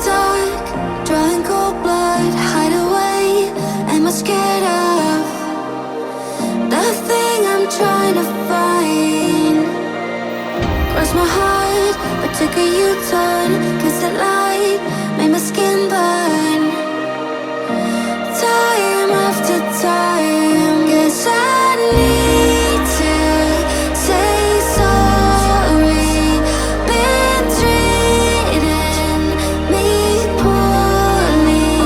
dark, drawing cold blood, hide away. Am I scared of the thing I'm trying to find? Cross my heart, but took a U-turn, 'cause the light made my skin burn. Time after time, guess I need to say sorry. Been treating me poorly.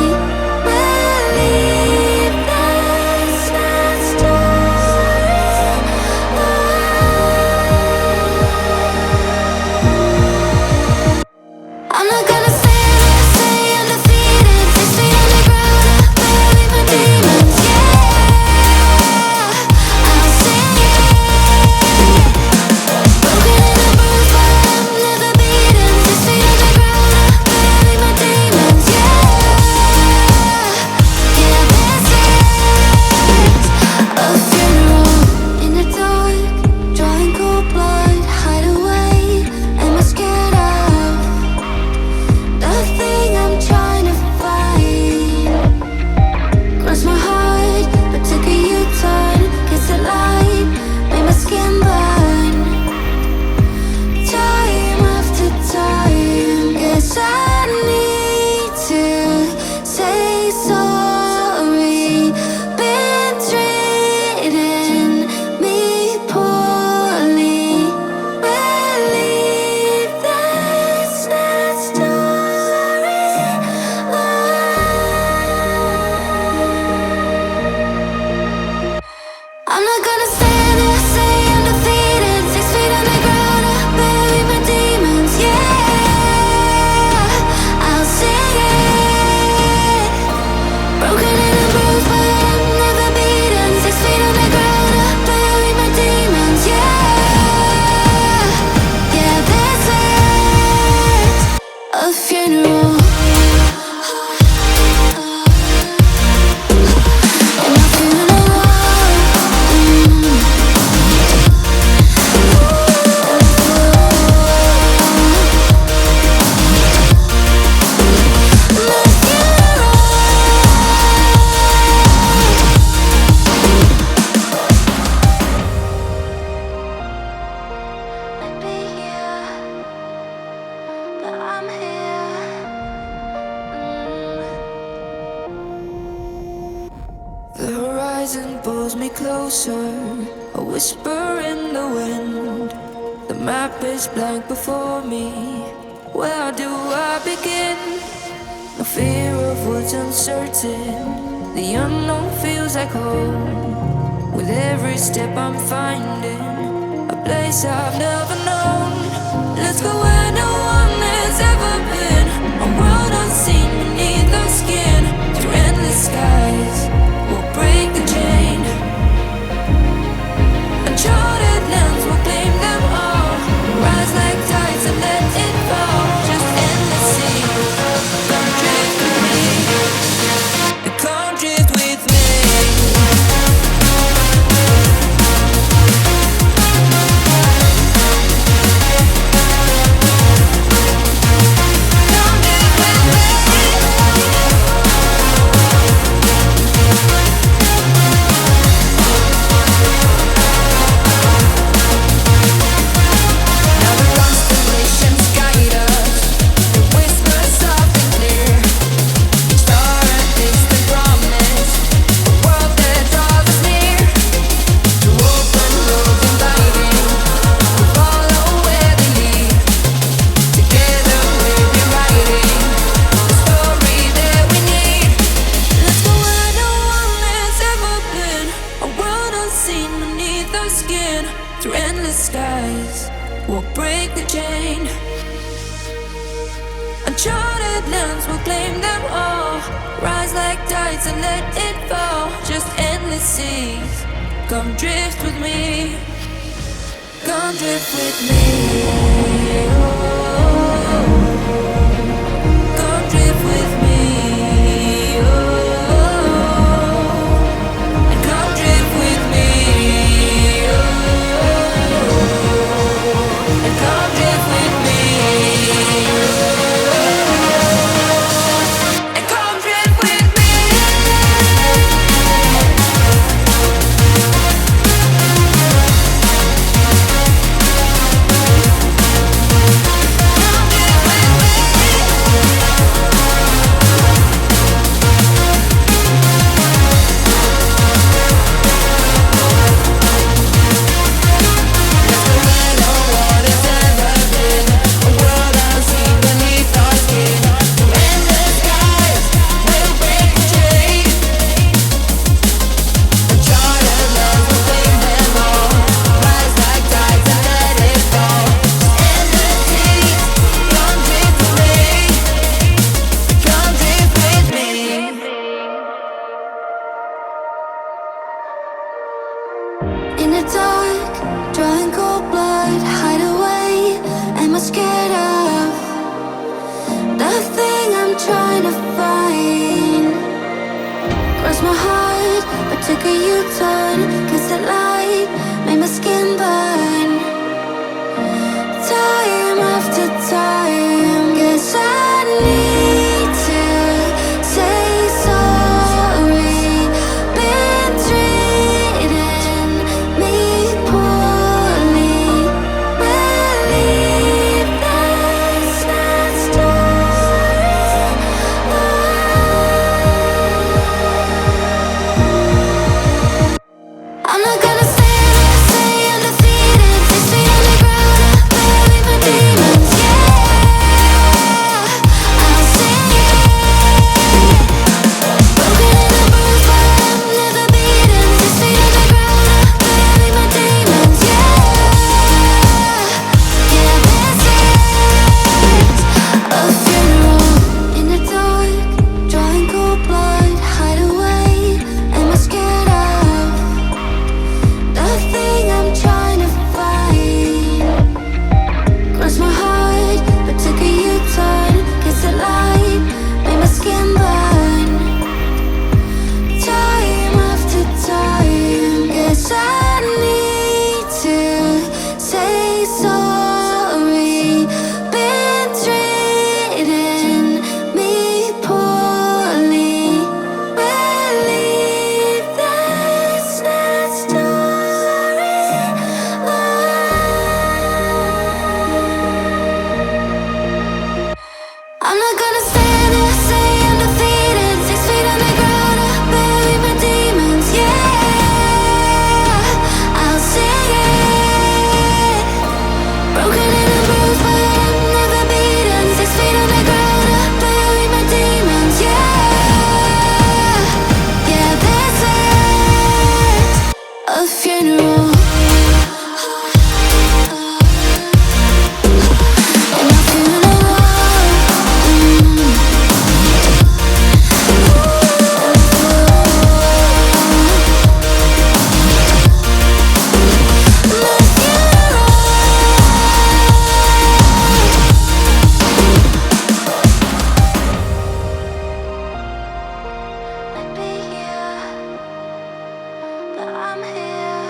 Believe that's not story. I'm not gonna stay undefeated. 6 feet underground, I bury my demons. Yeah, I'll sing it. Broken and bruised, but I'm never beaten. 6 feet underground, I bury my demons. Yeah, this is a funeral. In the dark, drawing cold blood, hide away. Am I scared of the thing I'm trying to find? Cross my heart, but took a U-turn, 'cause the light made my skin burn. Time after time, guess I need to say sorry. Been treating me poorly. Believe that's not story. I'm not gonna stand there, say undefeated. 6 feet underground, I bury my demons. Yeah, I'll sing it. Broken and bruised, but I'm never beaten. 6 feet underground, I bury my demons. Yeah, this is a funeral. Am I feeling alone? I'd be here, but I'm here. The horizon pulls me closer, a whisper in the wind. The map is blank before me. Where do I begin? No fear of what's uncertain. The unknown feels like home. With every step I'm finding a place I've never known. Let's go where no one has ever been. A world unseen beneath the skin. Through endless skies, we'll break the chain. Uncharted lands will claim them all. Rise like tides and let it fall. Just endless sea. Come drift with me. Come drift with me. Through endless skies, we'll break the chain. Uncharted lands will claim them all. Rise like tides and let it fall. Just endless seas. Come drift with me. Come drift with me. Oh, come drift with me. Oh, and come drift with me. Oh, and come drift with me. took a U-turn, 'cause the light made my skin burn. Time after time, guess I need to say sorry. Been treating me poorly. Believe that's not story. I'm not gonna say I'm defeated. 6 feet underground, I bury my demons. Yeah, I'll sing it. Broken and bruised, but I'm never beaten. 6 feet underground, I bury my demons. Yeah, this is a funeral in the dark, drawing cold blood, hide away. Am I scared of the thing I'm trying to find? Cross my heart, but took a U-turn, 'cause the light made my skin burn. Time after time, guess I need to say sorry. Been treating me poorly. Believe that's not story. I'm not gonna stand there, say I'm defeated. 6 feet underground, I bury my demons. Yeah, I'll sing it. Broken and bruised, but I'm never beaten. 6 feet underground, I bury my demons. Yeah, this is a funeral. And a funeral. I'd be here, but I'm here.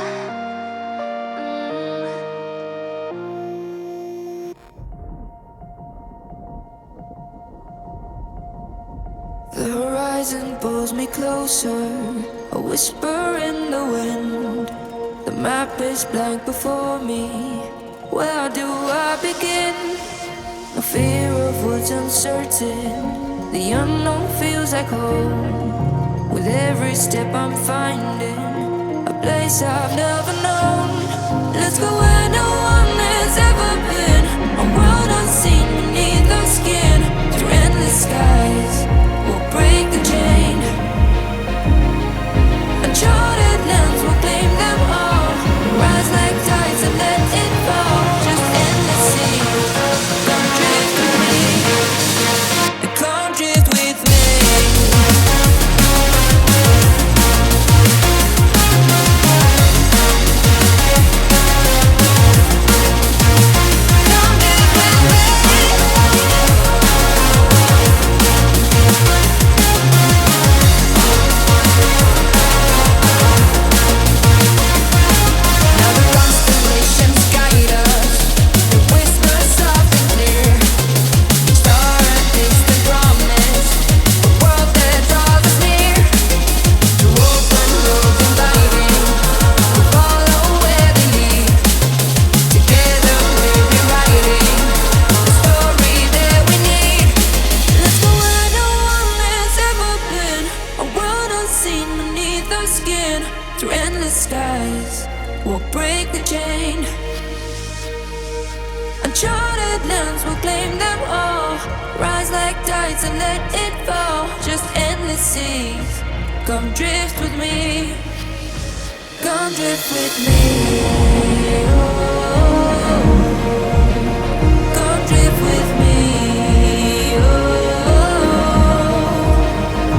The horizon pulls me closer, a whisper in the wind. The map is blank before me. Where do I begin? No fear of what's uncertain. The unknown feels like home. With every step I'm finding a place I've never known. Let's go where no one has ever been. A world unseen beneath our skin. Through endless skies, we'll break the chain. Uncharted lands will claim them all. Rise like tides and let it fall. Just endless sea. Come drift with me. Come drift with me. Through endless skies, we'll break the chain. Uncharted lands will claim them all. Rise like tides and let it fall. Just endless seas. Come drift with me. Come drift with me. Oh, come drift with me. Oh,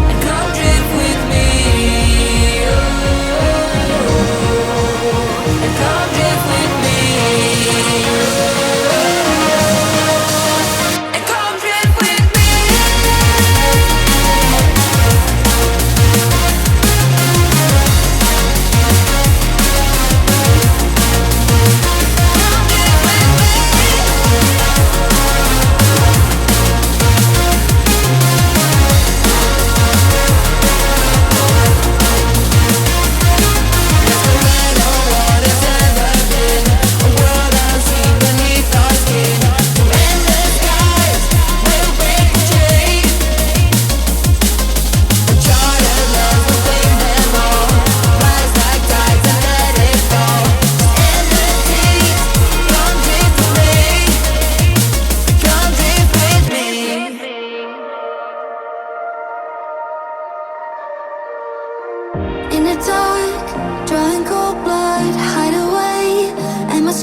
and come drift with me. Come drift with me. And come drift with me.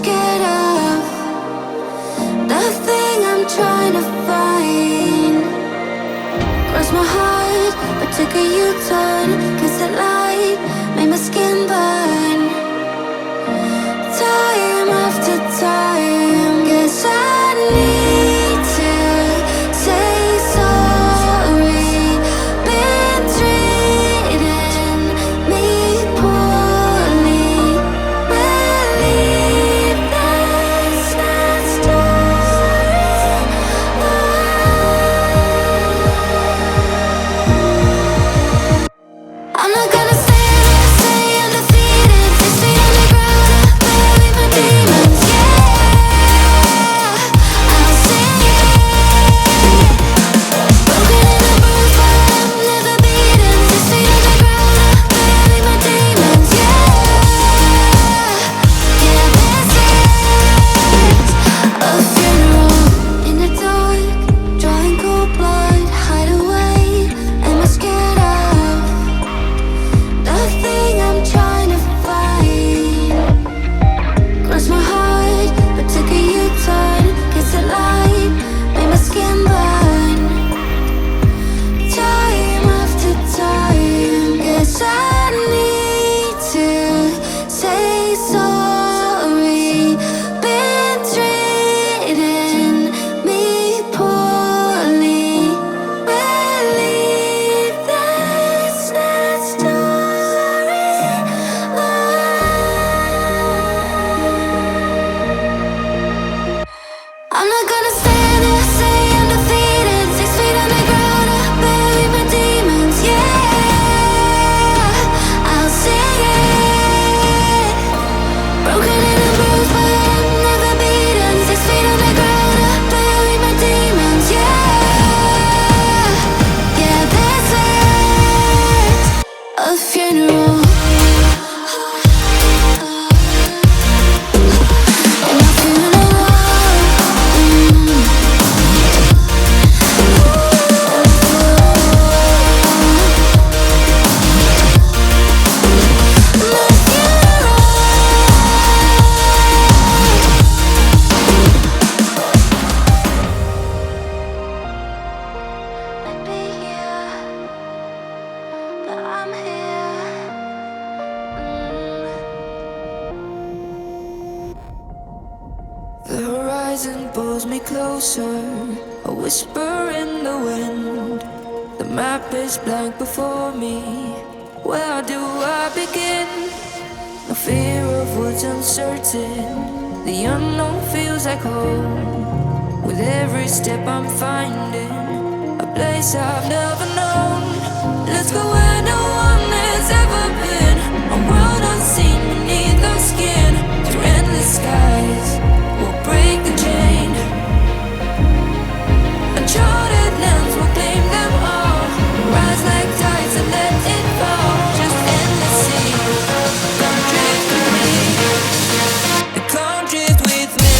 scared of the thing I'm trying to find. Cross my heart, but took a U-turn. Cause the light made my skin burn. Time after time, guess I need to say sorry. Been treating me poorly. Believe that's not story. I'm not gonna stand here, say undefeated. 6 feet underground, I bury my demons. Yeah, I'll sing it. Broken and bruised, but I'm never beaten. 6 feet underground, I bury my demons. Yeah, this is a funeral in the dark, drawing cold blood, hide away. Am I scared of the thing I'm trying to find? Cross my heart, but took a U-turn. Guess the light made my skin burn. Time after time, guess I need to say sorry. Been treating me poorly. Believe that's not story. I'm not gonna stand here, say undefeated. 6 feet underground, I bury my demons. Yeah, I'll sing it. Broken and bruised, but I'm never beaten. 6 feet underground, I bury my demons. Yeah, yeah, this is a funeral. And I'm feeling the horizon pulls me closer, a whisper in the wind. The map is blank before me. Where do I begin? No fear of what's uncertain. The unknown feels like home. With every step I'm finding a place I've never known. Let's go where no one has ever been. A world unseen beneath our skin. Through endless skies, we'll break the chain. Uncharted lands will claim them all. Rise like tides and let it fall. Just endless seas. Come drift with me. Come drift with me.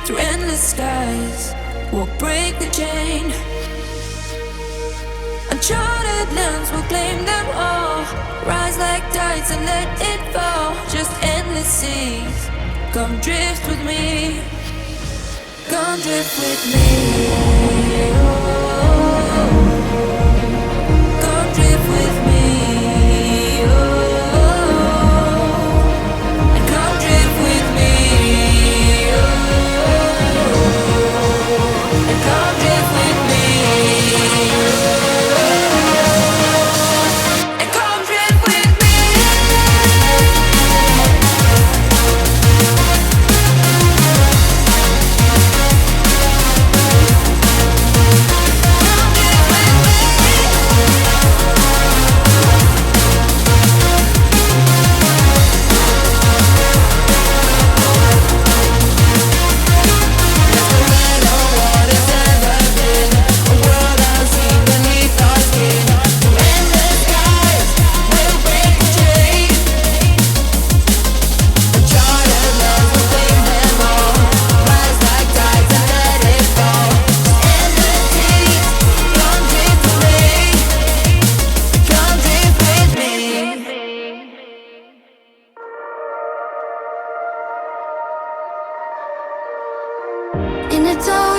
Through endless skies, we'll break the chain. Uncharted lands will claim them all. Rise like tides and let it fall. Just endless seas. Come drift with me. Come drift with me. Come drift with me. And come drift with me. And come drift with me. And come drift with me. the dark.